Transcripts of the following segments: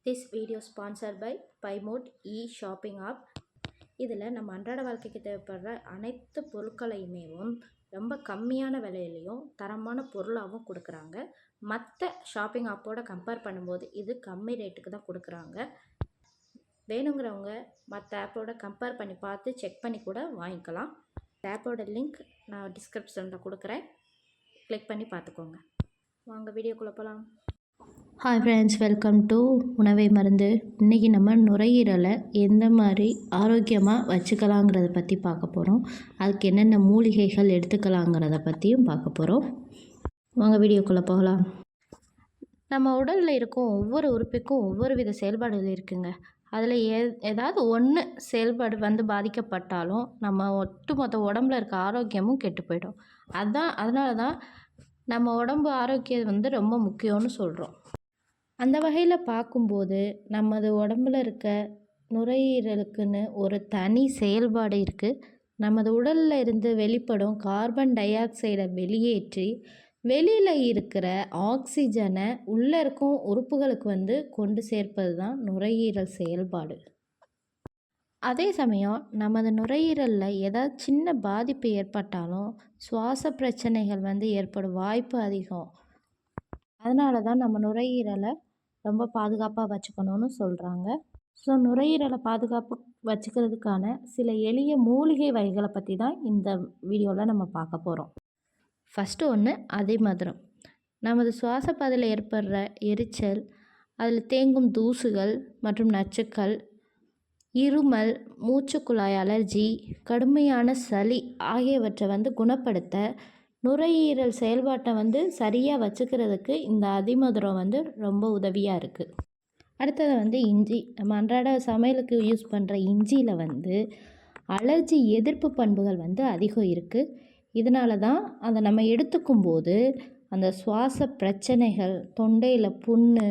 This video sponsored by Paymode e-shopping app. இதில் நம்ம அன்றாட வாழ்க்கைக்கு தேவைப்படுற அனைத்து பொருட்களையுமே ரொம்ப கம்மியான விலையிலையும் தரமான பொருளாகவும் கொடுக்குறாங்க. மற்ற ஷாப்பிங் ஆப்போட கம்பேர் பண்ணும்போது இது கம்மி ரேட்டுக்கு தான் கொடுக்குறாங்க. வேணுங்கிறவங்க மற்ற ஆப்போட கம்பேர் பண்ணி பார்த்து செக் பண்ணி கூட வாங்கிக்கலாம். ஆப்போட லிங்க் நான் டிஸ்கிரிப்ஷனில் கொடுக்குறேன், கிளிக் பண்ணி பார்த்துக்கோங்க. வாங்க வீடியோக்குள்ளே போகலாம். ஹாய் ஃப்ரெண்ட்ஸ், வெல்கம் டு உணவை மருந்து. இன்றைக்கி நம்ம நுரையீரலை எந்த மாதிரி ஆரோக்கியமாக வச்சுக்கலாங்கிறத பற்றி பார்க்க போகிறோம். அதுக்கு என்னென்ன மூலிகைகள் எடுத்துக்கலாங்கிறத பற்றியும் பார்க்க போகிறோம். வாங்க வீடியோக்குள்ளே போகலாம். நம்ம உடலில் இருக்கும் ஒவ்வொரு உறுப்புக்கும் ஒவ்வொரு வித செயல்பாடுகள் இருக்குங்க. அதில் ஏதாவது ஒன்று செயல்பாடு பாதிக்கப்பட்டாலும் நம்ம ஒட்டுமொத்த உடம்புல இருக்க ஆரோக்கியமும் கெட்டு போயிடும். அதனால தான் நம்ம உடம்பு ஆரோக்கியம் ரொம்ப முக்கியம்னு சொல்கிறோம். அந்த வகையில் பார்க்கும்போது நமது உடம்பில் இருக்க நுரையீரலுக்குன்னு ஒரு தனி செயல்பாடு இருக்குது. நமது உடலில் இருந்து வெளிப்படும் கார்பன் டை ஆக்சைடை வெளியேற்றி வெளியில் இருக்கிற ஆக்சிஜனை உள்ளே இருக்கும் உறுப்புகளுக்கு கொண்டு சேர்ப்பது தான் நுரையீரல் செயல்பாடு. அதே சமயம் நமது நுரையீரலில் ஏதாவது சின்ன பாதிப்பு ஏற்பட்டாலும் சுவாச பிரச்சனைகள் ஏற்படும் வாய்ப்பு அதிகம். அதனால தான் நம்ம நுரையீரலை ரொம்ப பாதுகாப்பாக வச்சுக்கணும்னு சொல்கிறாங்க. ஸோ நுரையீரலை பாதுகாப்பு வச்சுக்கிறதுக்கான சில எளிய மூலிகை வகைகளை பற்றி தான் இந்த வீடியோவில் நம்ம பார்க்க போகிறோம். ஃபஸ்ட்டு ஒன்று அதிமதுரம். நமது சுவாச பாதையில் ஏற்படுற எரிச்சல், அதில் தேங்கும் தூசுகள் மற்றும் நச்சுக்கள், இருமல், மூச்சுக்குழாய் அலர்ஜி, கடுமையான சளி ஆகியவற்றை குணப்படுத்த நுரையீரல் செயல்பாட்டை சரியாக வச்சுக்கிறதுக்கு இந்த அதிமதுரம் ரொம்ப உதவியாக இருக்குது. அடுத்தது இஞ்சி. நம்ம அன்றாட சமையலுக்கு யூஸ் பண்ணுற இஞ்சியில் அலர்ஜி எதிர்ப்பு பண்புகள் அதிகம் இருக்குது. இதனால தான் அதை நம்ம எடுத்துக்கும்போது அந்த சுவாச பிரச்சனைகள், தொண்டையில் புண்ணு,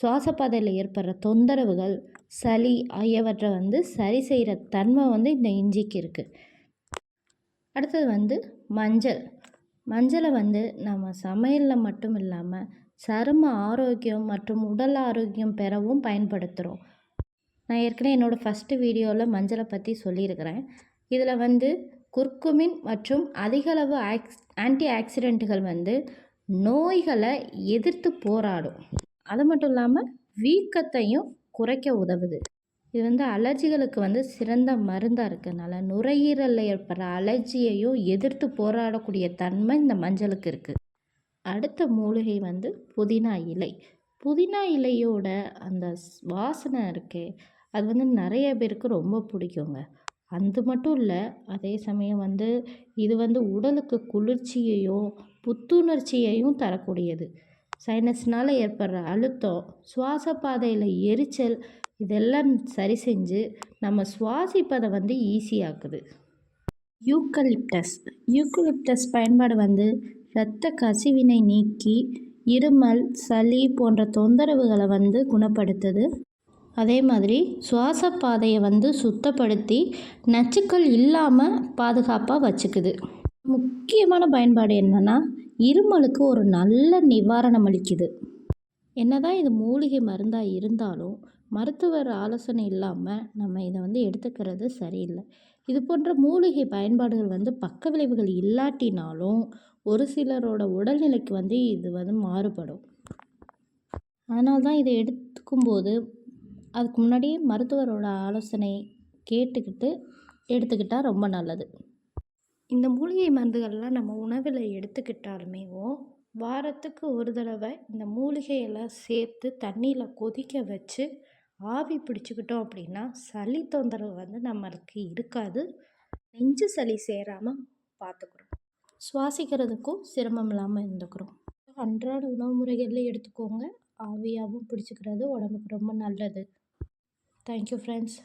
சுவாச பாதையில் ஏற்படுற தொந்தரவுகள், சளி ஆகியவற்றை சரி செய்கிற தன்மை இந்த இஞ்சிக்கு இருக்குது. அடுத்தது மஞ்சள். மஞ்சளை நம்ம சமையலில் மட்டும் இல்லாமல் சரும ஆரோக்கியம் மற்றும் உடல் ஆரோக்கியம் பெறவும் பயன்படுத்துகிறோம். நான் ஏற்கனவே என்னோடய ஃபஸ்ட்டு வீடியோவில் மஞ்சளை பற்றி சொல்லியிருக்கிறேன். இதில் குர்குமின் மற்றும் அதிகளவு ஆன்டி ஆக்சிடென்ட்டுகள் நோய்களை எதிர்த்து போராடும். அது மட்டும் இல்லாமல் வீக்கத்தையும் குறைக்க உதவுது. இது அலர்ஜிகளுக்கு சிறந்த மருந்தாக இருக்கிறதுனால நுரையீரலில் ஏற்படுற அலர்ஜியையும் எதிர்த்து போராடக்கூடிய தன்மை இந்த மஞ்சளுக்கு இருக்குது. அடுத்த மூலிகை புதினா இலை. புதினா இலையோட அந்த வாசனை இருக்கே, அது நிறைய பேருக்கு ரொம்ப பிடிக்குங்க. அது மட்டும் இல்லை, அதே சமயம் இது உடலுக்கு குளிர்ச்சியையும் புத்துணர்ச்சியையும் தரக்கூடியது. சைனஸ்னால் ஏற்படுற அழுத்தம், சுவாச பாதையில் எரிச்சல் இதெல்லாம் சரி செஞ்சு நம்ம சுவாசிப்பதை ஈஸியாக்குது. யூக்கலிப்டஸ் பயன்பாடு இரத்த கசிவினை நீக்கி இருமல், சளி போன்ற தொந்தரவுகளை குணப்படுத்துது. அதே மாதிரி சுவாச பாதையை சுத்தப்படுத்தி நச்சுக்கள் இல்லாமல் பாதுகாப்பாக வச்சுக்குது. முக்கியமான பயன்பாடு என்னென்னா, இருமலுக்கு ஒரு நல்ல நிவாரணம் அளிக்குது. என்னதான் இது மூலிகை மருந்தாக இருந்தாலும் மருத்துவர் ஆலோசனை இல்லாமல் நம்ம இதை எடுத்துக்கிறது சரியில்லை. இது போன்ற மூலிகை பயன்பாடுகள் பக்க விளைவுகள் இல்லாட்டினாலும் ஒரு சிலரோட உடல்நிலைக்கு இது மாறுபடும். அதனால தான் இதை எடுத்துக்கும்போது அதுக்கு முன்னாடியே மருத்துவரோட ஆலோசனை கேட்டுக்கிட்டு எடுத்துக்கிட்டால் ரொம்ப நல்லது. இந்த மூலிகை மருந்துகள்லாம் நம்ம உணவில் எடுத்துக்கிட்டாலுமே வாரத்துக்கு ஒரு தடவை இந்த மூலிகையெல்லாம் சேர்த்து தண்ணியில் கொதிக்க வச்சு ஆவி பிடிச்சிக்கிட்டோம் அப்படின்னா சளி தொந்தரவு நம்மளுக்கு இருக்காது. நெஞ்சு சளி சேராமல் பார்த்துக்கிறோம். சுவாசிக்கிறதுக்கும் சிரமம் இல்லாமல் இருந்துக்கிறோம். அன்றாட உணவு முறைகளில் எடுத்துக்கோங்க. ஆவியாகவும் பிடிச்சிக்கிறது உடம்புக்கு ரொம்ப நல்லது. Thank you friends.